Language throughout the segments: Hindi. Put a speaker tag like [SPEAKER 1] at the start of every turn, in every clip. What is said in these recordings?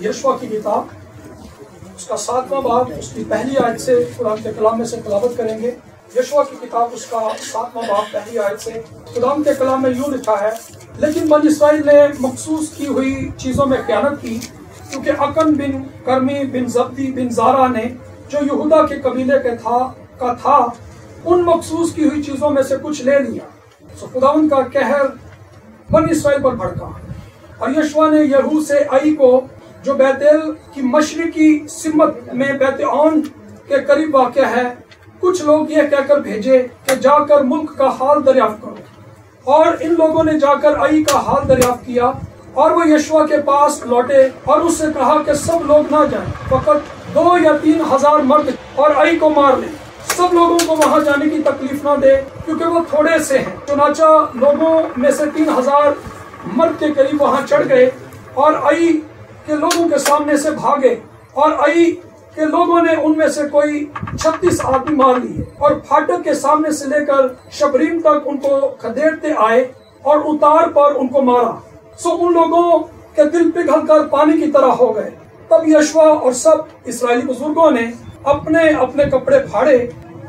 [SPEAKER 1] यशवा की किताब उसका 7वां बाब उसकी पहली आयत से कुरान के कलाम में से तिलावत करेंगे। यशवा की किताब उसका 7वां बाब पहली आयत से कुरान के कलाम में यूं लिखा है, लेकिन बनी इसराइल ने मखसूस की हुई चीजों में खयानत की, क्योंकि अकन बिन कर्मी बिन जब्दी बिन जारा ने जो यहूदा के कबीले के था उन मखसूस की हुई चीजों में से कुछ ले लिया। सो खुदावंद का कहर बनी इसराइल पर भड़का और यशवा ने यहू से आई को जो बैतेल की मशरिकी सिमत में बैतआन के करीब वाक़ है, कुछ लोग ये कहकर भेजे कि जाकर मुल्क का हाल दरियाफ्त करो। और इन लोगों ने जाकर आई का हाल दरियाफ्त किया और वो यशवा के पास लौटे और उससे कहा कि सब लोग ना जाएं, फकत 2 या 3 हजार मर्द और आई को मार लें। सब लोगों को वहां जाने की तकलीफ ना दे, क्योंकि वो थोड़े से हैं। चुनाचा लोगों में से 3000 मर्द के करीब वहां चढ़ गए और आई के लोगों के सामने से भागे और आई के लोगों ने उनमें से कोई 36 आदमी मार लिए और फाटक के सामने से लेकर शबरीम तक उनको खदेड़ते आए और उतार पर उनको मारा। सो उन लोगों के दिल पिघलकर पानी की तरह हो गए। तब यशवा और सब इस्राएली बुजुर्गों ने अपने अपने कपड़े फाड़े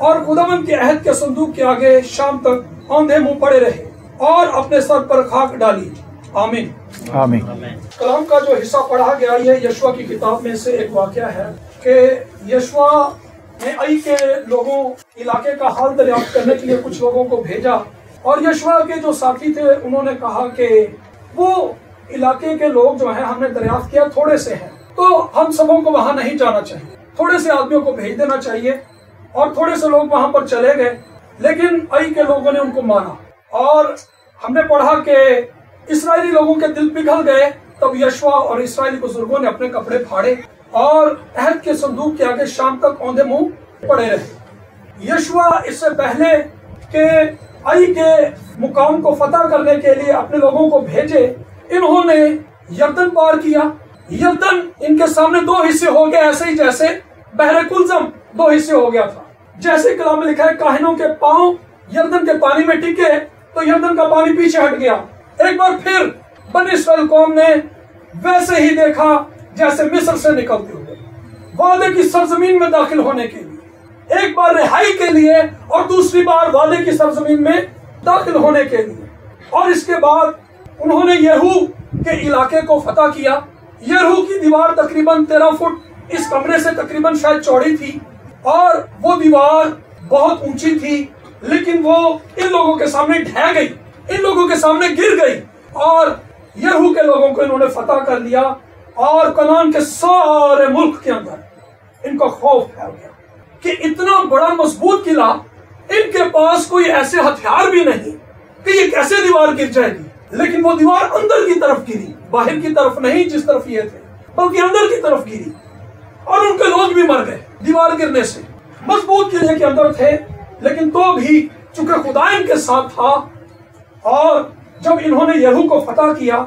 [SPEAKER 1] और खुदावंद के अहद के संदूक के आगे शाम तक औंधे मुंह पड़े रहे और अपने सर पर खाक डाली। आमीन
[SPEAKER 2] आमीन।
[SPEAKER 1] कलाम का जो हिस्सा पढ़ा गया ये यशवा की किताब में से एक वाकया है कि यशवा ने आई के लोगों इलाके का हाल दरियाफ्त करने के लिए कुछ लोगों को भेजा और यशवा के जो साथी थे उन्होंने कहा कि वो इलाके के लोग जो हैं हमने दरियाफ्त किया थोड़े से हैं, तो हम सबों को वहां नहीं जाना चाहिए, थोड़े से आदमियों को भेज देना चाहिए। और थोड़े से लोग वहां पर चले गए, लेकिन आई के लोगों ने उनको मारा और हमने पढ़ा कि इस्राएली लोगों के दिल पिघल गए। तब यशवा और इस्राएली बुजुर्गों ने अपने कपड़े फाड़े और अहद के संदूक के आगे शाम तक औंधे मुंह पड़े रहे। यशवा इससे पहले के आई के मुकाम को फतह करने के लिए अपने लोगों को भेजे, इन्होंने यरदन पार किया। यरदन इनके सामने 2 हिस्से हो गए, ऐसे ही जैसे बहरे कुलजम 2 हिस्से हो गया था। जैसे कलाम में लिखा है, काहिनों के पांव यरदन के पानी में टिके तो यरदन का पानी पीछे हट गया। एक बार फिर बनी इस्राएल कौम ने वैसे ही देखा जैसे मिस्र से निकलते हुए वादे की सरजमीन में दाखिल होने के लिए, एक बार रिहाई के लिए और दूसरी बार वादे की सरजमीन में दाखिल होने के लिए। और इसके बाद उन्होंने यहू के इलाके को फतह किया। यहू की दीवार तकरीबन 13 फुट इस कमरे से तकरीबन शायद चौड़ी थी और वो दीवार बहुत ऊंची थी, लेकिन वो इन लोगों के सामने ढह गई, इन लोगों के सामने गिर गई और यहू के लोगों को इन्होंने फतह कर लिया और कनान के सारे मुल्क के अंदर इनका खौफ फैल गया कि इतना बड़ा मजबूत किला, इनके पास कोई ऐसे हथियार भी नहीं कि ये कैसे दीवार गिर जाएगी। लेकिन वो दीवार अंदर की तरफ गिरी, बाहर की तरफ नहीं जिस तरफ ये थे, बल्कि अंदर की तरफ गिरी और उनके लोग भी मर गए दीवार गिरने से। मजबूत किले के अंदर थे, लेकिन तो भी चूंकि खुदा इनके साथ था और जब इन्होंने यहू को फतह किया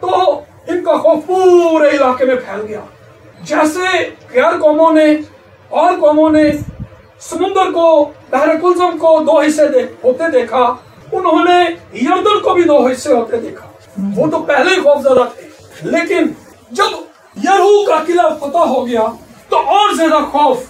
[SPEAKER 1] तो इनका खौफ पूरे इलाके में फैल गया। जैसे गैर कौमों ने और कौमों ने समुद्र को, बहरे कुलजम को 2 हिस्से होते देखा, उन्होंने यरदन को भी 2 हिस्से होते देखा। वो तो पहले ही खौफजदा थे, लेकिन जब यहू का किला फतह हो गया तो और ज्यादा खौफ,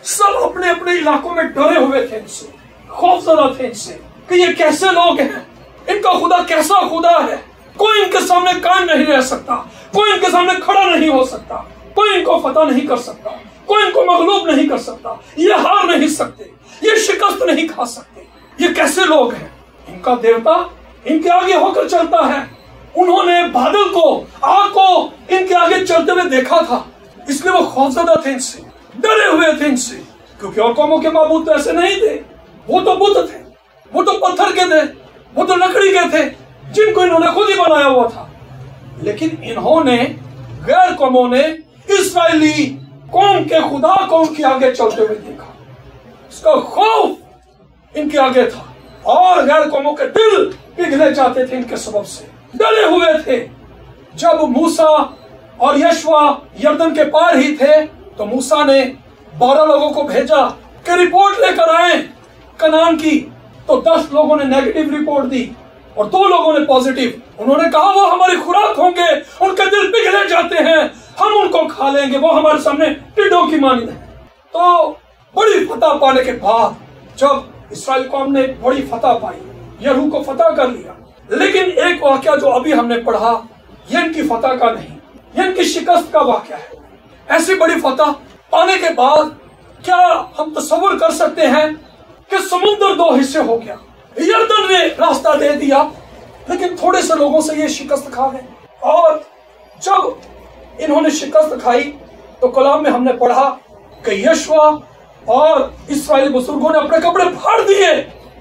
[SPEAKER 1] सब अपने अपने इलाकों में डरे हुए थे इनसे, खौफजदा थे इनसे कि ये कैसे लोग हैं, इनका खुदा कैसा खुदा है, कोई इनके सामने कायम नहीं रह सकता, कोई इनके सामने खड़ा नहीं हो सकता, कोई इनको फतह नहीं कर सकता, कोई इनको मगलूब नहीं कर सकता, ये हार नहीं सकते, ये शिकस्त नहीं खा सकते, ये कैसे लोग हैं। इनका देवता इनके आगे होकर चलता है। उन्होंने बादल को, आग को इनके आगे चलते हुए देखा था, इसलिए वो खौफजदा थे इनसे, डरे हुए थे इनसे, क्योंकि और कौमों के माबूद तो ऐसे नहीं थे। वो तो बुत थे, वो तो पत्थर के थे, वो तो लकड़ी के थे, जिनको इन्होंने खुद ही बनाया हुआ था। लेकिन इन्होंने, गैर कौमों ने इस्राएली कौम के खुदा को उनके आगे चलते हुए देखा, इसका खौफ इनके आगे था और गैर कौमों के दिल पिघले जाते थे इनके सबब से, डरे हुए थे। जब मूसा और यशवा यरदन के पार ही थे तो मूसा ने 12 लोगों को भेजा कि रिपोर्ट लेकर आए कनान की, तो 10 लोगों ने नेगेटिव रिपोर्ट दी और 2 लोगों ने पॉजिटिव। उन्होंने कहा वो हमारी खुराक होंगे, उनके दिल पिघले जाते हैं, हम उनको खा लेंगे, वो हमारे सामने टिड्डों की मानी है। तो बड़ी फतह पाने के बाद जब इस्राएल कौम ने बड़ी फतह पाई, यरीहो को फतह कर लिया, लेकिन एक वाकया जो अभी हमने पढ़ा, ये इनकी फतह का नहीं, ये इनकी शिकस्त का वाकया है। ऐसी बड़ी फतह पाने के बाद क्या हम तस्वर कर सकते हैं कि समुद्र दो हिस्से हो गया, यरदन ने रास्ता दे दिया, लेकिन थोड़े से लोगों से ये शिकस्त खा गए। और जब इन्होंने शिकस्त खाई तो कलाम में हमने पढ़ा कि यशवा और इस्राएली बुजुर्गों ने अपने कपड़े फाड़ दिए,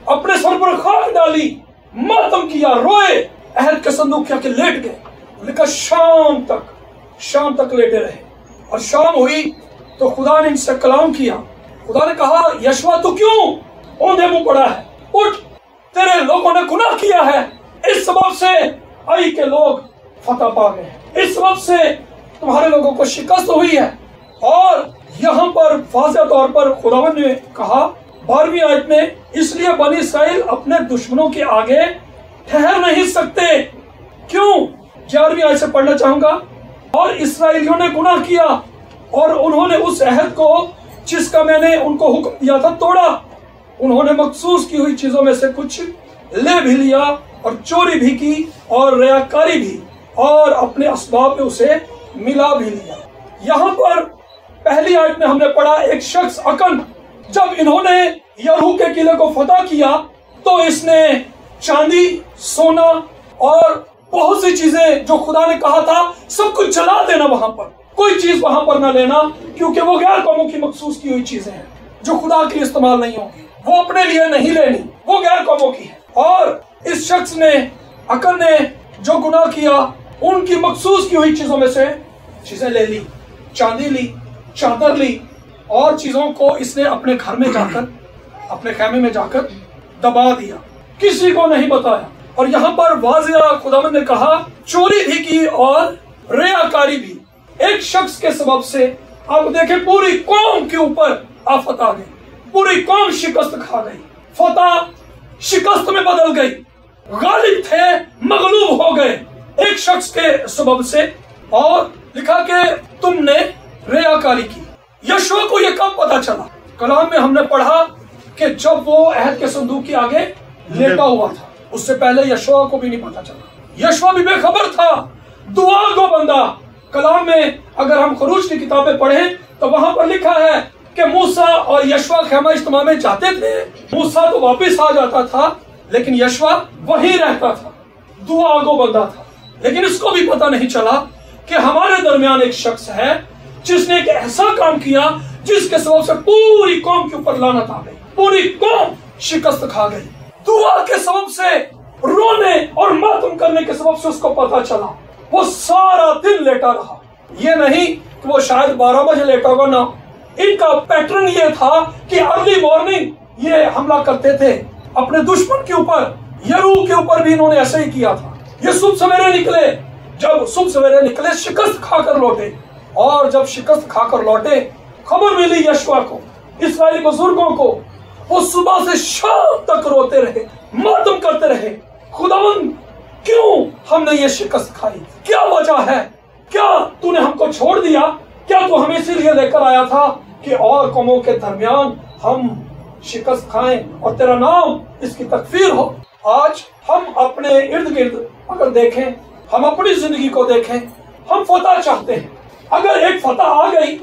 [SPEAKER 1] अपने सर पर खाक डाली, मातम किया, रोए, अहद के संदूक के लेट गए। लिखा शाम तक लेटे रहे। और शाम हुई तो खुदा ने इनसे कलाम किया। खुदा ने कहा, यशवा तू क्यों औंधे मुंह पड़ा है? उठ, तेरे लोगों ने गुनाह किया है, इस सबब से आई के लोग फतह पा गए, इस सबब से तुम्हारे लोगों को शिकस्त हुई है। और यहाँ पर वाज़ेह तौर पर खुदावंद ने कहा 12वीं आयत में, इसलिए बनी इस्राएल अपने दुश्मनों के आगे ठहर नहीं सकते। क्यों? 11वीं आयत से पढ़ना चाहूंगा। और इस्राएलियों ने गुनाह किया और उन्होंने उस अहद को जिसका मैंने उनको हुक्म दिया था तोड़ा। उन्होंने मखसूस की हुई चीजों में से कुछ ले भी लिया और चोरी भी की और रियाकारी भी, और अपने असबाब में उसे मिला भी लिया। यहाँ पर पहली आयत में हमने पढ़ा एक शख्स अकन, जब इन्होंने यरीहो के किले को फतह किया तो इसने चांदी, सोना और बहुत सी चीजें जो खुदा ने कहा था सब कुछ जला देना, वहां पर कोई चीज वहां पर न लेना, क्योंकि वो गैर कौमों की मखसूस की हुई चीजें हैं जो खुदा के लिए इस्तेमाल नहीं होंगी, वो अपने लिए नहीं लेनी, वो गैर कौमों की है। और इस शख्स ने, अकन ने जो गुनाह किया, उनकी मखसूस की हुई चीजों में से चीजें ले ली, चांदी ली, चादर ली, और चीजों को इसने अपने घर में जाकर, अपने खैमे में जाकर दबा दिया, किसी को नहीं बताया। और यहाँ पर वाज़ेह खुदावंद ने कहा चोरी भी की और रियाकारी भी, एक शख्स के सबब से। आप देखें पूरी कौम के ऊपर आफत आ गई, पूरी कौम शिकस्त खा गई, फतह शिकस्त में बदल गई, गालिब थे मगलूब हो गए एक शख्स के सबब से। और लिखा कि तुमने रियाकारी की। यशवा को यह कब पता चला? कलाम में हमने पढ़ा कि जब वो अहद के संदूक के आगे लेटा हुआ था, उससे पहले यशवा को भी नहीं पता चला, यशवा भी बेखबर था, दुआ गो बंदा। कलाम में अगर हम खरूज की किताबें पढ़ें तो वहां पर लिखा है कि मूसा और यशवा खेमा इज्तिमा में जाते थे। मूसा तो वापस आ जाता था, लेकिन यशवा वहीं रहता था, दुआ गो बंदा था। लेकिन इसको भी पता नहीं चला कि हमारे दरमियान एक शख्स है जिसने एक ऐसा काम किया जिसके सबब से पूरी कौम के ऊपर लानत आ गई, पूरी कौम शिकस्त खा गई। दुआ के सबब से, रोने और मातम करने के सबब से उसको पता चला। वो सारा दिन लेटा रहा। ये नहीं कि वो शायद 12 बजे लेटा होगा, ना, इनका पैटर्न ये था कि अर्ली मॉर्निंग ये हमला करते थे अपने दुश्मन के ऊपर। यरीहो के ऊपर भी इन्होंने ऐसे ही किया था। ये सुबह सवेरे निकले, जब सुबह सवेरे निकले शिकस्त खाकर लौटे, और जब शिकस्त खाकर लौटे खबर मिली यशवा को, इस्राएली बुजुर्गों को, वो सुबह से शाम तक रोते रहे, मातम करते रहे, खुदावंद क्यों हमने ये शिकस्त खाई, क्या वजह है, क्या तूने हमको छोड़ दिया, क्या तू हमें इसीलिए लेकर आया था कि और कौमों के दरमियान हम शिकस्त खाएं और तेरा नाम इसकी तकफीर हो। आज हम अपने इर्द गिर्द अगर देखें, हम अपनी जिंदगी को देखें, हम फतह चाहते हैं। अगर एक फतह आ गई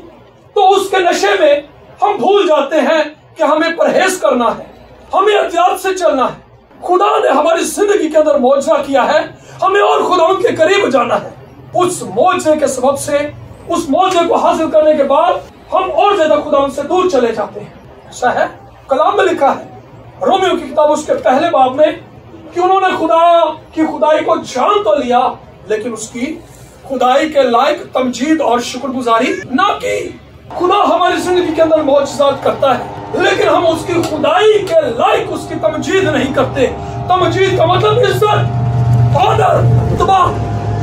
[SPEAKER 1] तो उसके नशे में हम भूल जाते हैं कि हमें परहेज करना है, हमें एहतियात से चलना है। खुदा ने हमारी जिंदगी के अंदर मौजज़ा किया है, हमें और खुदा के करीब जाना है। उस मौजज़े के सबब से, उस मौजज़े को हासिल करने के बाद हम और ज्यादा खुदा से दूर चले जाते हैं। ऐसा है, कलाम में लिखा है, रोमियो की किताब उसके पहले बाब में, कि उन्होंने खुदा की खुदाई को जान तो लिया, लेकिन उसकी खुदाई के लायक तमजीद और शुक्रगुजारी ना की। खुदा हमारी जिंदगी के अंदर मौजज़ात करता है, लेकिन हम उसकी खुदाई के लायक उसकी तमजीद नहीं करते। तमजीद का मतलब इज्जत, ऑनर, रुतबा,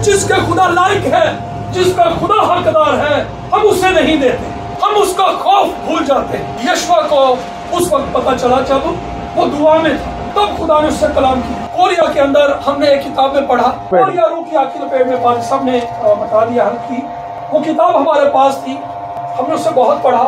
[SPEAKER 1] जिसके खुदा लायक है, जिसका खुदा हकदार है, हम उसे नहीं देते, हम उसका खौफ भूल जाते हैं। यशवा को उस वक्त पता चला जब वो दुआ में था, तब खुदा ने उससे कलाम किया। कोरिया के अंदर हमने एक किताब में पढ़ा, कोरिया रूह की आखिर पेड़ में बात सबने बता दिया हल्की, वो किताब हमारे पास थी, हमने उससे बहुत पढ़ा,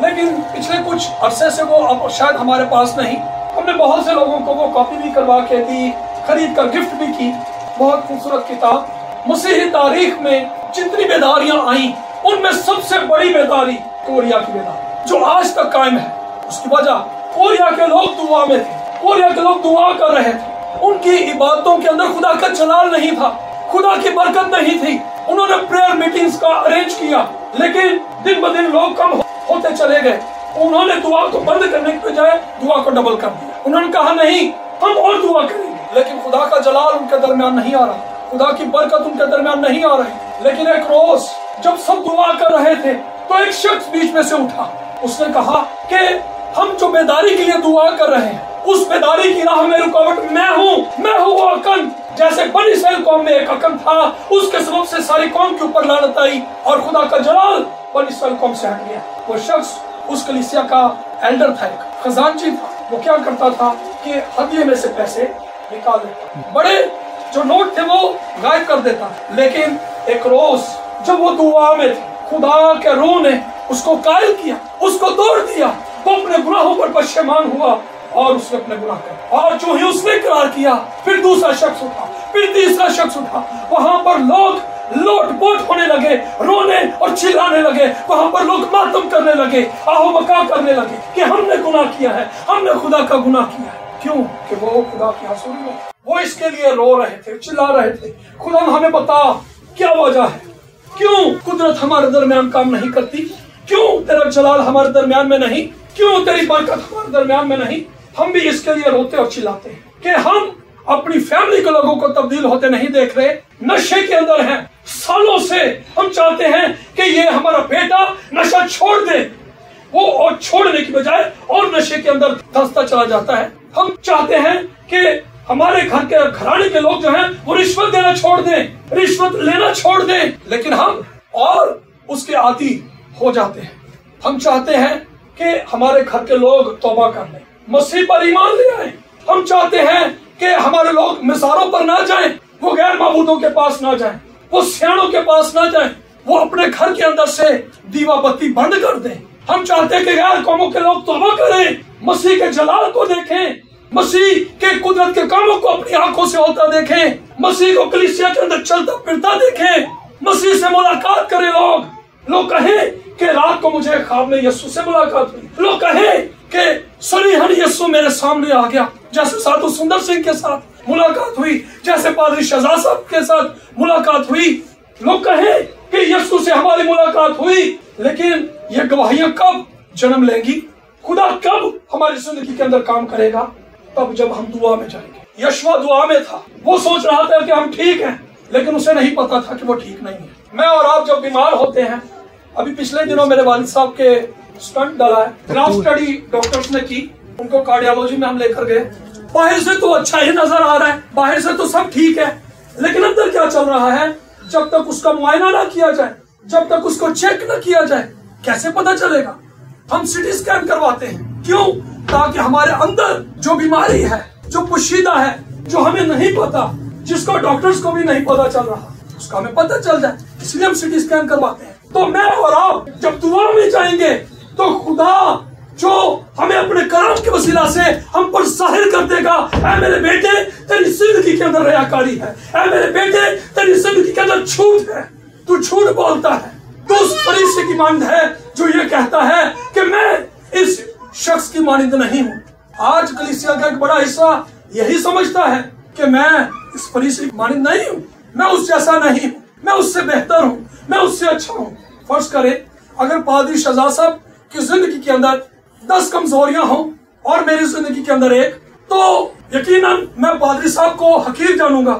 [SPEAKER 1] लेकिन पिछले कुछ अरसे से वो अब शायद हमारे पास नहीं। हमने बहुत से लोगों को वो कॉपी भी करवा के दी, खरीद कर गिफ्ट भी की। बहुत खूबसूरत किताब। मसीही तारीख में जितनी बेदारियां आई, उनमें सबसे बड़ी बेदारी कोरिया की बेदारी, जो आज तक कायम है। उसकी वजह, कोरिया के लोग दुआ में थे, कोरिया के लोग दुआ कर रहे थे। उनकी इबादतों के अंदर खुदा का जलाल नहीं था, खुदा की बरकत नहीं थी। उन्होंने प्रेयर मीटिंग्स का अरेंज किया, लेकिन दिन ब दिन लोग कम होते चले गए। उन्होंने दुआ को बंद करने के बजाय दुआ को डबल कर दिया। उन्होंने कहा नहीं, हम और दुआ करेंगे, लेकिन खुदा का जलाल उनके दरमियान नहीं आ रहा, खुदा की बरकत उनके दरमियान नहीं आ रही। लेकिन एक रोज जब सब दुआ कर रहे थे, तो एक शख्स बीच में से उठा। उसने कहा कि हम जो बेदारी के लिए दुआ कर रहे हैं, उस बेदारी की राह में रुकावट मैं हूँ वो अकन। जैसे बनी इस्राएल कौम में एक अकन था, उसके सबब से सारी कौम के ऊपर लानत आई और खुदा का जलाल बनी इस्राएल कौम से हट गया। वो शख्स उस कलीसिया का एल्डर था, एक खजानची था। वो क्या करता था कि हदिये में से पैसे निकाल लेता, बड़े जो नोट थे वो गायब कर देता। लेकिन एक रोज जब वो दुआ में थे, खुदा के रूह ने उसको कायल किया, उसको तोड़ दिया। वो अपने गुनाहों पर पश्चिमान हुआ और उसने अपने गुनाह कर, और जो ही उसने इकरार किया, फिर दूसरा शख्स उठा, फिर तीसरा शख्स उठा। वहां पर लोग लोटपोट होने लगे, रोने और चिल्लाने लगे। वहां पर लोग मातम करने लगे, आहो बका करने लगे कि हमने गुनाह किया है, हमने खुदा का गुनाह किया है। क्यों? कि वो खुदा की हसूरी में, वो इसके लिए रो रहे थे, चिल्ला रहे थे, खुदा हमें बता क्या वजह है, क्यों कुदरत हमारे दरमियान काम नहीं करती, क्यों तेरा जलाल हमारे दरमियान में नहीं, क्यों तेरी बरकत हमारे दरमियान में नहीं। हम भी इसके लिए रोते और चिल्लाते हैं कि हम अपनी फैमिली के लोगों को तब्दील होते नहीं देख रहे, नशे के अंदर हैं। सालों से हम चाहते हैं कि ये हमारा बेटा नशा छोड़ दे, वो और छोड़ने की बजाय और नशे के अंदर धंसता चला जाता है। हम चाहते हैं कि हमारे घर के घराने के लोग जो हैं वो रिश्वत देना छोड़ दें, रिश्वत लेना छोड़ दें, लेकिन हम और उसके आदी हो जाते हैं। हम चाहते हैं कि हमारे घर के लोग तौबा कर लें, मसीह पर ईमान ले आए। हम चाहते हैं कि हमारे लोग मिसारों पर ना जाएं, वो गैर माबूदों के पास ना जाएं, वो सियाणों के पास ना जाएं, वो अपने घर के अंदर से दीवा बत्ती बंद कर दें। हम चाहते हैं कि गैर कौमों के लोग तौबा करें, मसीह के जलाल को देखें, मसीह के कुदरत के कामों को अपनी आंखों से होता देखें, मसीह को कलीसिया के अंदर चलता फिरता देखें, मसीह से मुलाकात करें। लोग कहें कि रात को मुझे ख्वाब में यीशु से मुलाकात हुई। लोग कहें कि सरीहन यीशु मेरे सामने आ गया, जैसे साधु सुंदर सिंह के साथ मुलाकात हुई, जैसे पादरी शहजाद साहब के साथ मुलाकात हुई। लोग कहें कि यीशु से हमारी मुलाकात हुई, लेकिन ये गवाहियां कब जन्म लेंगी? खुदा कब हमारी जिंदगी के अंदर काम करेगा? तब जब हम दुआ में जाएंगे। यशवा दुआ में था, वो सोच रहा था कि हम ठीक हैं, लेकिन उसे नहीं पता था कि वो ठीक नहीं है। मैं और आप जब बीमार होते हैं, अभी पिछले दिनों मेरे वालिद साहब के स्टंट डाला है, ग्राफ स्टडी डॉक्टर्स ने की, उनको कार्डियोलॉजी में हम लेकर गए। बाहर से तो अच्छा ही नजर आ रहा है, बाहर से तो सब ठीक है, लेकिन अंदर क्या चल रहा है जब तक उसका मुआयना ना किया जाए, जब तक उसको चेक न किया जाए, कैसे पता चलेगा? हम सीटी स्कैन करवाते हैं, क्यों? ताकि हमारे अंदर जो बीमारी है, जो पुशीदा है, जो हमें नहीं पता, जिसको डॉक्टर्स को भी नहीं पता चल रहा, उसका हमें पता चल जाए, इसलिए हम सीटी स्कैन करवाते हैं। तो मैं और आप जब दुआ में जाएंगे तो खुदा जो हमें अपने कलाम के वसीला से हम पर जाहिर कर देगा, ऐ मेरे बेटे तेरी जिंदगी के अंदर रियाकारी है, ऐ मेरे बेटे तेरी जिंदगी के अंदर झूठ है, तू झूठ बोलता है, तू उस फरीसी की मानद है जो ये कहता है कि मैं इस शख्स की मानद नहीं हूँ। आज कलीसिया का एक बड़ा हिस्सा यही समझता है कि मैं इस फरीसी की मानद नहीं हूँ, मैं उस जैसा नहीं हूँ, मैं उससे बेहतर हूँ, मैं उससे अच्छा हूँ। फर्ज करें अगर पादरी शहजाद साहब की जिंदगी के अंदर 10 कमजोरियां हों और मेरी जिंदगी के अंदर एक, तो यकीनन मैं पादरी साहब को हकीर जानूंगा,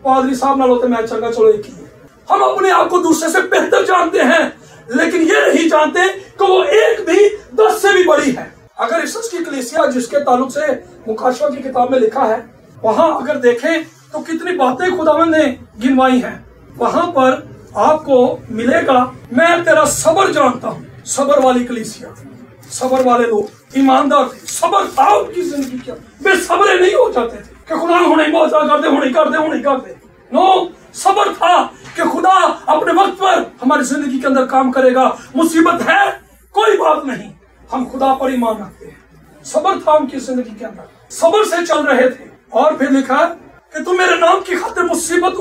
[SPEAKER 1] पादरी साहब ना होते मैं चंगा चलो एक ही है। हम अपने आप को दूसरे से बेहतर जानते हैं, लेकिन ये नहीं जानते कि वो एक भी 10 से भी बड़ी है। अगर इफिसस की कलीसिया जिसके ताल्लुक से मुकाशवा की किताब में लिखा है, वहां अगर देखें तो कितनी बातें खुदावंद ने गिनवाई हैं। वहां पर आपको मिलेगा, मैं तेरा सबर जानता हूँ। सबर वाली कलीसिया, सबर वाले लोग ईमानदार थे, सबर था उनकी जिंदगी का, बेसब्रे नहीं हो जाते थे कि खुदा होने कर दे। नो, सब्र था कि खुदा अपने वक्त पर हमारी जिंदगी के अंदर काम करेगा। मुसीबत है, कोई बात नहीं, हम खुदा पर ईमान रखते हैं। सब्र था उनकी जिंदगी के अंदर, सब्र से चल रहे थे। और फिर लिखा कि तुम मेरे नाम की खातिर मुसीबत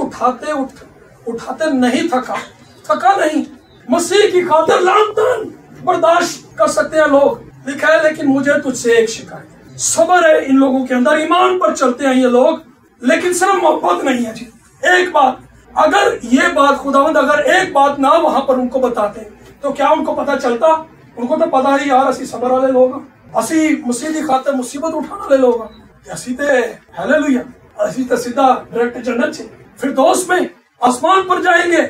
[SPEAKER 1] उठाते नहीं थका नहीं। मसीह की खातिर लानतान बर्दाश्त कर सकते हैं लोग। लिखा है लेकिन मुझे तुझसे एक शिकायत, सब्र है इन लोगों के अंदर, ईमान पर चलते हैं ये लोग, लेकिन सिर्फ मोहब्बत नहीं है जी। एक बात, अगर ये बात खुदावंद अगर एक बात ना वहां पर उनको बताते तो क्या उनको पता चलता? उनको तो पता ही यार असी सब्र वाले लोग, असी मसीह की खातिर मुसीबत उठाने वाले लोग, असी ते हालेलुया, असी तो सीधा डायरेक्ट जन्नत से फिर दोस्त में आसमान पर जाएंगे।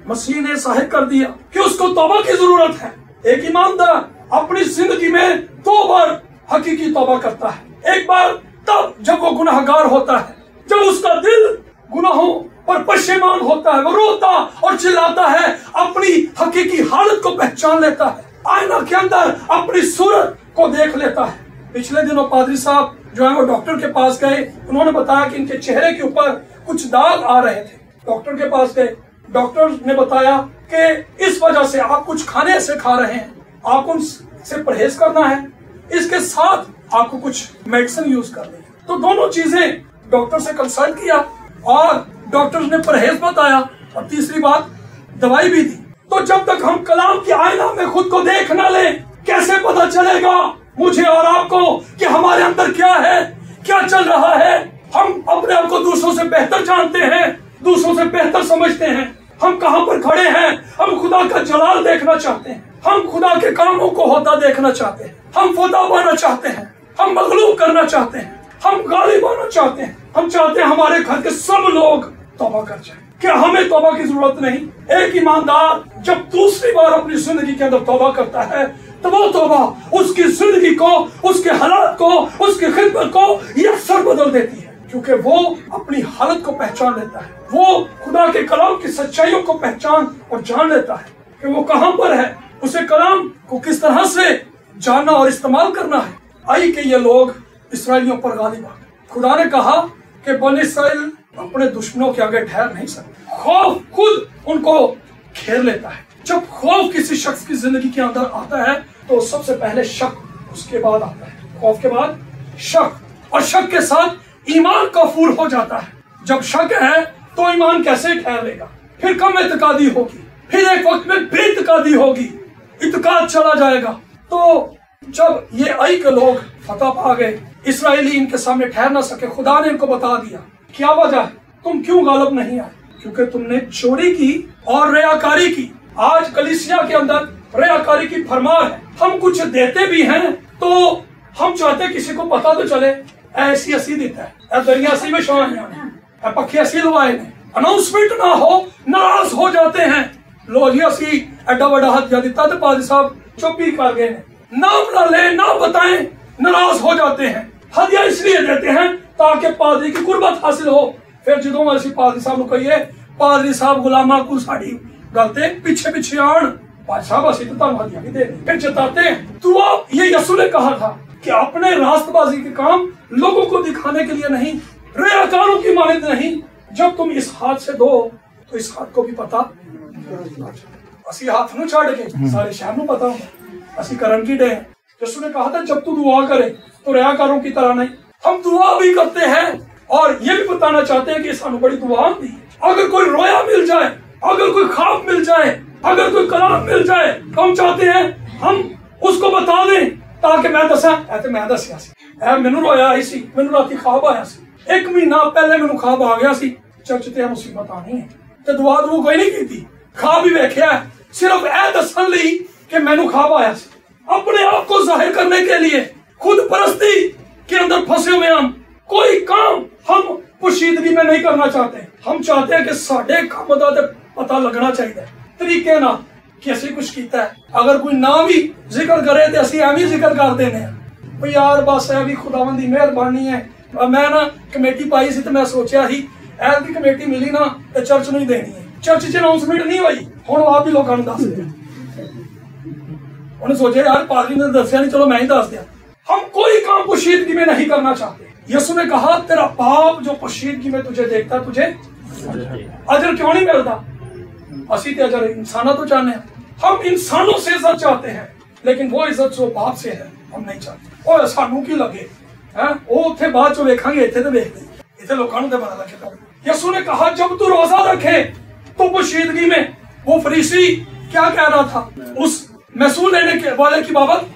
[SPEAKER 1] मसीह ने जाहिर कर दिया कि उसको तौबा की जरूरत है। एक ईमानदार अपनी जिंदगी में 2 बार हकीकी तौबा करता है। एक बार तब जब वो गुनाहगार होता है, जब उसका दिल गुनाहों पर पश्चिमान होता है, वो रोता और चिल्लाता है, अपनी हकीकी हालत को पहचान लेता है, आईना के अंदर अपनी सूरत को देख लेता है। पिछले दिनों पादरी साहब जो है वो डॉक्टर के पास गए, उन्होंने बताया कि इनके चेहरे के ऊपर कुछ दाग आ रहे थे। डॉक्टर के पास गए, डॉक्टर ने बताया कि इस वजह से आप कुछ खाने ऐसे खा रहे हैं, आपको उनसे परहेज करना है, इसके साथ आपको कुछ मेडिसिन यूज करनी है। तो दोनों चीजें डॉक्टर से कंसल्ट किया और डॉक्टर ने परहेज बताया और तीसरी बात दवाई भी दी। तो जब तक हम कलाम के आईना में खुद को देख ना ले, कैसे पता चलेगा मुझे और आपको कि हमारे अंदर क्या है, क्या चल रहा है? हम अपने आप को दूसरों से बेहतर जानते हैं, दूसरों से बेहतर समझते हैं, हम कहाँ पर खड़े हैं। हम खुदा का जलाल देखना चाहते हैं, हम खुदा के कामों को होता देखना चाहते हैं, हम फतह पाना चाहते हैं, हम मगलूब करना चाहते हैं, हम गालिब आना चाहते हैं। हम चाहते हैं हमारे घर के सब लोग तौबा कर जाएं। क्या हमें तौबा की जरूरत नहीं? एक ईमानदार जब दूसरी बार अपनी जिंदगी के अंदर तौबा करता है तो वो तौबा उसकी जिंदगी को, उसके हालात को, उसकी खिदमत को यकसर बदल देती है, क्योंकि वो अपनी हालत को पहचान लेता है। वो खुदा के कलाम की सच्चाइयों को पहचान और जान लेता है कि वो कहाँ पर है, उसे कलाम को किस तरह से जानना और इस्तेमाल करना है। आई कि ये लोग इसराइलियों पर गालिब आ गए। खुदा ने कहा कि बनी इसराइल अपने दुश्मनों के आगे ठहर नहीं सकते। खौफ खुद उनको घेर लेता है। जब खौफ किसी शख्स की जिंदगी के अंदर आता है तो सबसे पहले शक, उसके बाद आता है खौफ के बाद शक, और शक के साथ ईमान कफूर हो जाता है। जब शक है तो ईमान कैसे ठहर लेगा? फिर कम इत्कादी होगी, फिर एक वक्त में बेइत्कादी होगी, इत्काद चला जाएगा। तो जब ये आई के लोग फतह पा गए, इसराइली इनके सामने ठहर ना सके, खुदा ने इनको बता दिया क्या वजह है, तुम क्यों गालिब नहीं आए? क्योंकि तुमने चोरी की और रियाकारी की। आज कलीसिया के अंदर रियाकारी की फरमार है। हम कुछ देते भी हैं तो हम चाहते किसी को पता तो चले, ऐसी असी देता है, दरिया सी में शान है, पक्षी असी लवाए ने, अनाउंसमेंट ना हो, नाराज हो जाते हैं लोग। ही असी एडा बड़ा हथिया दिता तो पादी साहब चुप ही कर गए, नाम ना ले ना बताएं, नाराज हो जाते हैं। हदिया इसलिए देते हैं ताकि पादरी की कुर्बत हासिल हो। फिर जो असी पादरी साहब को कहिए पादरी साहब गुलामा को साड़ी गलते पीछे पीछे आन, पादरी साहब असी तो हदिया भी दे, फिर जताते हैं। तो आप ये यसू ने कहा था कि अपने रास्तबाजी के काम लोगों को दिखाने के लिए नहीं, रियाकारों की मानद नहीं। जब तुम इस हाथ से दो तो इस हाथ को भी पता, असी हाथ न छाड़ के सारे शहर में पता होगा असी करन की डे। यसू ने कहा था जब तू दुआ करे तो रियाकारों की तरह नहीं। हम दुआ भी करते हैं और ये भी बताना चाहते हैं कि सानू बड़ी दुआ दी। अगर कोई रोया मिल जाए, अगर कोई ख्वाब मिल जाए, अगर कोई कलाम मिल जाए तो हम चाहते हैं हम उसको बता दें ताकि मैं दसा ऐसे मैं दसिया सी मैनू रोया आई सी, मैनू राती ख्वाब आया सी, 1 महीना पहले मैनू ख्वाब आ गया सी, चर्च ते मुसीबत आनी है तो दुआ दुआ कोई नहीं की, ख्वाब भी वेख्या है सिर्फ ए दसन ली कि मैनू ख्वाब आया सी। अपने आप को जाहिर करने के लिए खुद परस्ती के अंदर फंसे हुए हम कोई काम हम पोशीदगी में नहीं करना चाहते। हम चाहते हैं कि साडे काम दा पता लगना चाहिए तरीके ना कि असी कुछ किया है। अगर कोई ना भी जिक्र करे तो असी एवं जिक्र कर देने भाई यार बस है भी खुदावंद दी मेहरबानी है। मैं ना कमेटी पाई सी तो मैं सोचा ही ऐल की कमेटी मिली ना तो चर्च नहीं देनी है, चर्च च अनाउंसमेंट नहीं हुई, हुण आप भी लोगों दस दे। उन्हें सोचा यार पादरी ने दसिया नहीं, चलो मैं ही दस दिया। हम कोई काम पोशीदगी में नहीं करना चाहते। यसू ने कहा तेरा बाप जो पोशीदगी में तुझे देखता तुझे अजर क्यों नहीं मिलता? असी तो अजर इंसाना तो चाहते हैं, हम इंसानों से इज्जत चाहते हैं, लेकिन वो इज्जत जो बाप से है हम नहीं चाहते। और सानू की लगे है वो उत्थे बाद चो वेखांगे, इत्थे तो वेखदे इत्थे लोकां नूं ते पता लगे। यसू ने कहा जब तू रोजा रखे तो पोशीदगी में वो फरीसी क्या कह रहा था उस महसूल लेने के वाले की बाबत?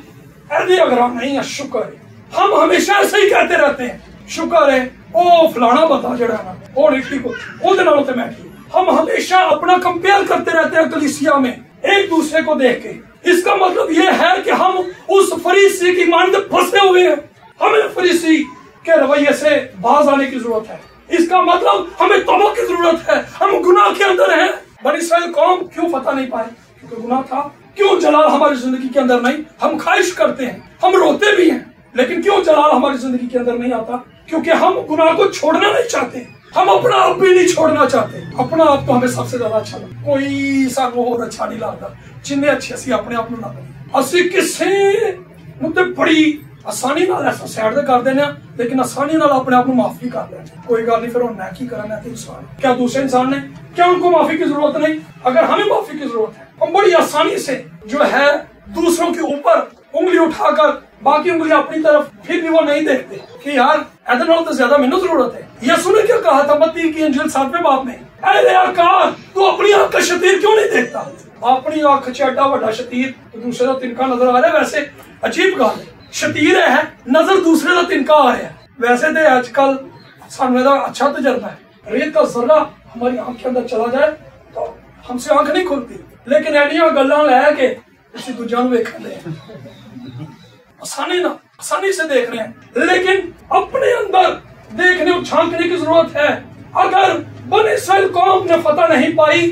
[SPEAKER 1] ऐदी अगर नहीं है शुक्र है। हम हमेशा ऐसे ही कहते रहते हैं शुक्र है ओ फलाना बता जड़ा ना वो नहीं ठीक ओदे नालों ते मैं ठीक। हम हमेशा अपना कंपेयर करते रहते हैं कलीसिया में एक दूसरे को देख के। इसका मतलब ये है कि हम उस फरीसी की मानते फंसे हुए हैं। हमें फरीसी के रवैये से बाज आने की जरूरत है। इसका मतलब हमें तौबा की जरूरत है। हम गुनाह के अंदर हैं। बनी इस्राइल कौम क्यों फतह नहीं पाए? क्योंकि गुनाह था। क्यों जलाल हमारी जिंदगी के अंदर नहीं? हम ख्वाहिश करते हैं, हम रोते भी हैं, लेकिन क्यों जलाल हमारी जिंदगी के अंदर नहीं आता? क्योंकि हम गुनाह को छोड़ना नहीं चाहते। हम अपना आप भी नहीं छोड़ना चाहते। अपना आप तो हमें सबसे ज्यादा अच्छा लगता, कोई सानू और अच्छा नहीं लगता। जिन्ने अच्छे असी अपने आप में लगते असी किसे मुद्दे बड़ी आसानी नाल ऐसा साइड ते कर देने, लेकिन आसानी नाल अपने आप को माफ भी कर लेते। कोई गल नहीं, फिर मैं की करा, मैं तो इंसान। क्या दूसरे इंसान ने क्या उनको माफी की जरूरत नहीं? अगर हमें माफी की जरूरत है, हम बड़ी आसानी से जो है दूसरों के ऊपर उंगली उठाकर बाकी उंगली अपनी तरफ, फिर भी वो नहीं देखते कि यार ऐसे नाल तो ज्यादा मैंने जरूरत है। यसू ने क्या कहा था मत्ती की इंजील 7वें बाब में? अरे यार कार तू अपनी आंख का शतीर क्यों नहीं देखता? अपनी आंख च एडा बड़ा शतीर तो दूसरे का तिनका नजर आ रहा है। वैसे अजीब गल है, शतीर है नजर दूसरे का तिनका आ रहा है। वैसे तो आजकल सानू अच्छा तजर्बा है, रेत का जर्रा हमारी आंख के अंदर चला जाए तो हमसे आंख नहीं खुलती, लेकिन एडिया गल्लां लैके किसी दूजा नूं वेखण दे आसानी से देख रहे हैं, लेकिन अपने अंदर देखने और झांकने की जरूरत है। अगर बनी इस्राइल कौम ने फतह नहीं पाई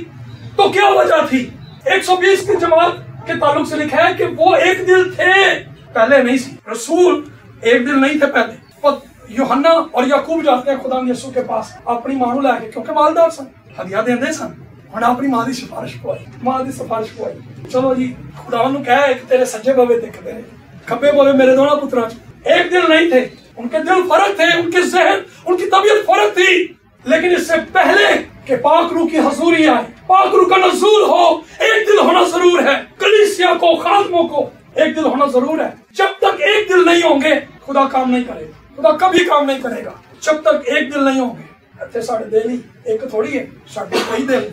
[SPEAKER 1] तो क्या वजह थी? 120 की जमात के ताल्लुक से लिखा है कि वो एक दिल थे, पहले नहीं थी। रसूल एक दिल नहीं थे पहले। यूहन्ना और याकूब जाते हैं खुदा यीशु के पास अपनी मां नूं लैके, क्योंकि मालदार सन, हदिया देंदे सन। हुण अपनी मां दी सिफारिश पवाई, मां दी सिफारिश पवाई। चलो जी खुदा नूं कहे कि तेरे सज्जे बवे दिखदे ने, खब्बे बवे मेरे दोनों पुत्रां च। एक दिल नहीं थे, उनके दिल फर्क थे, उनके जहन उनकी तबीयत फर्क थी। लेकिन इससे पहले कि पाक रूह की हजूरी आए, पाक रूह का नज़ूल हो, एक दिल होना जरूर है। कलीसिया को, खादमों को एक दिल होना जरूर है। जब तक एक दिल नहीं होंगे खुदा काम नहीं करेगा, खुदा कभी काम नहीं करेगा जब तक एक दिल नहीं होंगे। इत्थे साडे दिल ही एक थोड़ी है, साडे कई दिल,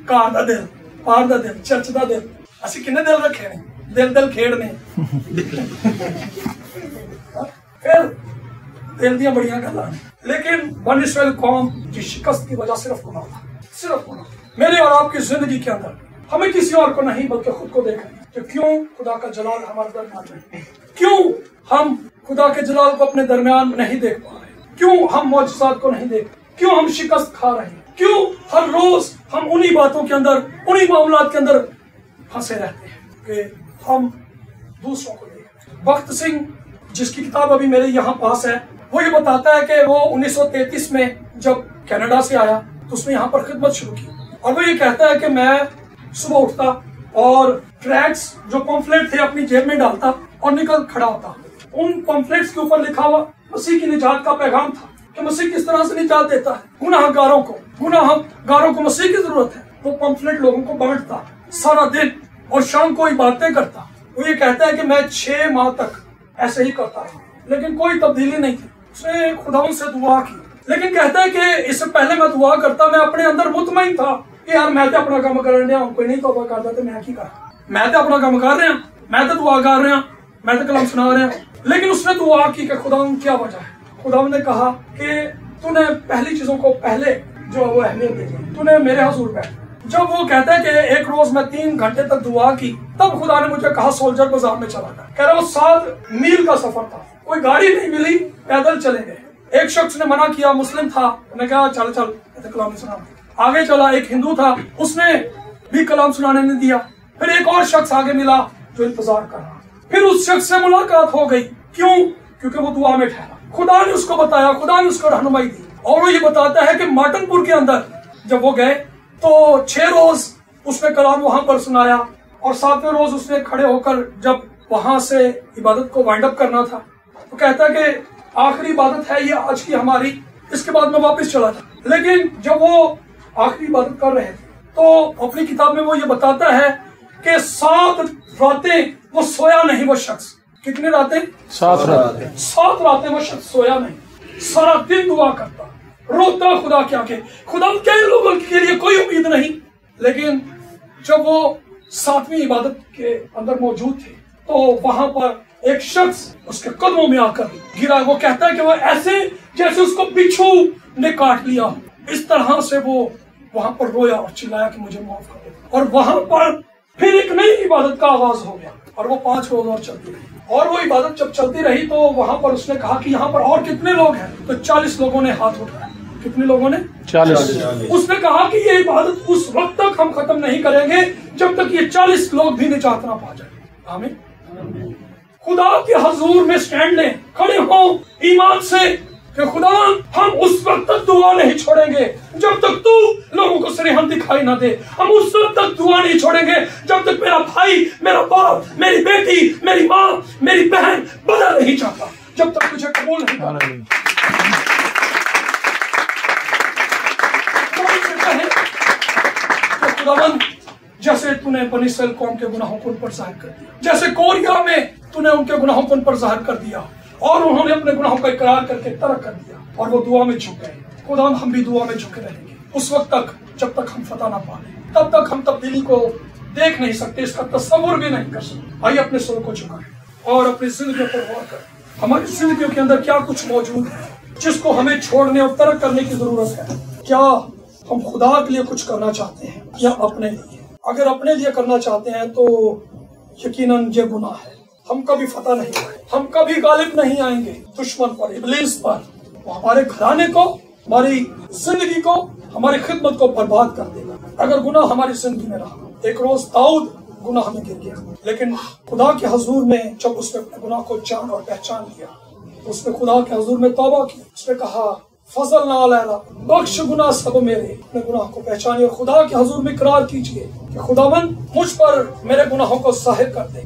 [SPEAKER 1] घर दा दिल, बाहर दा दिल, चर्च दा दिल। असीं किन्ने दिल रखे ने? दिल खेड़ने फिर दिल दियां बड़ियां गल्लां ने। लेकिन बनी इस्राइल कौम की शिकस्त की वजह सिर्फ गुनाह था, सिर्फ गुनाह। मेरे और आपकी जिंदगी के अंदर हमें किसी और को नहीं बल्कि खुद को देखना है कि क्यों खुदा का जलाल हमारे दरमियान नहीं, क्यों हम खुदा के जलाल को अपने दरमियान नहीं देख पा रहे, क्यों हम मौजज़ात को नहीं देख, क्यों हम शिकस्त खा रहे हैं, क्यों हर रोज हम उन्हीं बातों के अंदर, उन्हीं मामलात के अंदर फंसे रहते हैं कि हम दूसरों को देखें। भक्त सिंह जिसकी किताब अभी मेरे यहाँ पास है, वो ये बताता है कि वो 1933 में जब कनाडा से आया तो उसने यहाँ पर खिदमत शुरू की। और वो ये कहता है कि मैं सुबह उठता और ट्रैक्स जो पम्फलेट थे अपनी जेब में डालता और निकल खड़ा होता। उन पम्फलेट्स के ऊपर लिखा हुआ मसीह की निजात का पैगाम था कि मसीह किस तरह से निजात देता है गुनाहगारों को मसीह की जरूरत है। वो पम्फलेट लोगों को बांटता सारा दिन और शाम को बातें करता। वो ये कहता है कि मैं 6 माह तक ऐसे ही करता रहा, लेकिन कोई तब्दीली नहीं थी। उसने खुदा से दुआ की, लेकिन कहता है कि इससे पहले मैं दुआ करता, मैं अपने अंदर मुतमईन था कि यार मैं तो अपना काम कर रहा हूं, कोई नहीं तौबा करता तो मैं की कर, मैं तो अपना काम कर रहा, मैं तो दुआ कर रहा, मैं तो कलाम सुना रहा। लेकिन उसने दुआ की कि खुदा क्या वजह है? खुदा ने कहा कि तूने पहली चीजों को पहले जो वो अहमियत दी, तूने मेरे हुजूर बैठ। जब वो कहता है कि एक रोज मैं 3 घंटे तक दुआ की, तब खुदा ने मुझे कहा सोल्जर बाजार में चला गया। कह रहा वो 7 मील का सफर था, कोई गाड़ी नहीं मिली, पैदल चले गए। एक शख्स ने मना किया, मुस्लिम था, उसने कहा चल कलाम नहीं सुना। आगे चला, एक हिंदू था, उसने भी कलाम सुनाने नहीं दिया। फिर एक और शख्स आगे मिला जो इंतजार कर रहा। फिर उस शख्स से मुलाकात हो गई। क्यों? क्योंकि वो दुआ में ठहरा। खुदा ने उसको बताया, खुदा ने उसको रहनुमाई दी। और वो ये बताता है कि मार्टनपुर के अंदर जब वो गए तो 6 रोज उसने कलाम वहां पर सुनाया और 7वें रोज उसने खड़े होकर जब वहां से इबादत को वाइंड अप करना था तो कहता है कि आखिरी इबादत है ये आज की हमारी, इसके बाद मैं वापस चला था। लेकिन जब वो आखिरी इबादत कर रहे थे। तो अपनी किताब में वो ये बताता है कि 7 रातें वो सोया नहीं। वो शख्स कितने रातें?
[SPEAKER 2] 7 रातें।
[SPEAKER 1] 7 रातें वो शख्स सोया नहीं, सारा दिन दुआ करता, रोता खुदा के आगे। खुदा के लोगों के लिए कोई उम्मीद नहीं, लेकिन जब वो 7वीं इबादत के अंदर मौजूद थे तो वहां पर एक शख्स उसके कदमों में आकर गिरा। वो कहता है कि वो ऐसे जैसे उसको बिच्छू ने काट लिया। इस तरह से वो वहां पर रोया और चिल्लाया कि मुझे माफ कर दो। और वहां पर फिर एक नई इबादत का आगाज हो गया और वो 5 रोज और चलती रही। और वो इबादत जब चलती रही तो वहां पर उसने कहा कि यहाँ पर और कितने लोग हैं? तो 40 लोगों ने हाथ उठाया। कितने लोगों ने? 40। उसने कहा कि ये इबादत उस वक्त तक हम खत्म नहीं करेंगे जब तक ये 40 लोग भी निजात ना पा जाए। आमीन। खुदा के हजूर में स्टैंड लें, खड़े हो ईमान से कि खुदा हम उस वक्त तक दुआ नहीं छोड़ेंगे जब तक तू लोगों को सरेहम दिखाई ना दे। हम उस वक्त तक दुआ नहीं छोड़ेंगे जब तक मेरा भाई, मेरा बाप, मेरी बेटी, मेरी माँ, मेरी बहन बदल नहीं चाहता, जब तक तुझे कबूल नहीं करता। खुदावंद जैसे तूने बनी इस्राएल कौम के गुनाहों को उन पर जाहिर कर दिया, जैसे कोरिया में तूने उनके गुनाहों को उन पर जाहिर कर दिया और उन्होंने अपने गुनाहों का इकरार करके तर्क कर दिया और वो दुआ में झुक गए। खुदावंद हम भी दुआ में झुके रहेंगे उस वक्त तक जब तक हम फतह ना पा लें। तब तक हम तब्दीली को देख नहीं सकते, इसका तस्वुर भी नहीं कर सकते। आइए अपने सर को झुकाएं और अपनी जिंदगी पर गौर करें। हमारी जिंदगी के अंदर क्या कुछ मौजूद है जिसको हमें छोड़ने और तर्क करने की जरूरत है? क्या हम खुदा के लिए कुछ करना चाहते हैं या अपने लिए? अगर अपने लिए करना चाहते हैं तो यकीनन ये गुनाह है। हम कभी फतह नहीं पाएंगे, हम कभी गालिब नहीं आएंगे दुश्मन पर, इब्लीस पर। वो हमारे घराने को, हमारी जिंदगी को, हमारी खिदमत को बर्बाद कर देगा अगर गुनाह हमारी जिंदगी में रहा। एक रोज दाऊद गुनाह में गिर गया, लेकिन खुदा के हजूर में जब उसने अपने गुनाह को जान और पहचान लिया तो उसने खुदा के हजूर में तौबा की। उसने कहा फजल ना अलैना, बख्श गुनाह सब मेरे। अपने गुनाह को पहचानिए और खुदा के हजूर में इकरार कीजिए कि खुदावंद मुझ पर मेरे गुनाहों को जाहिर कर दे।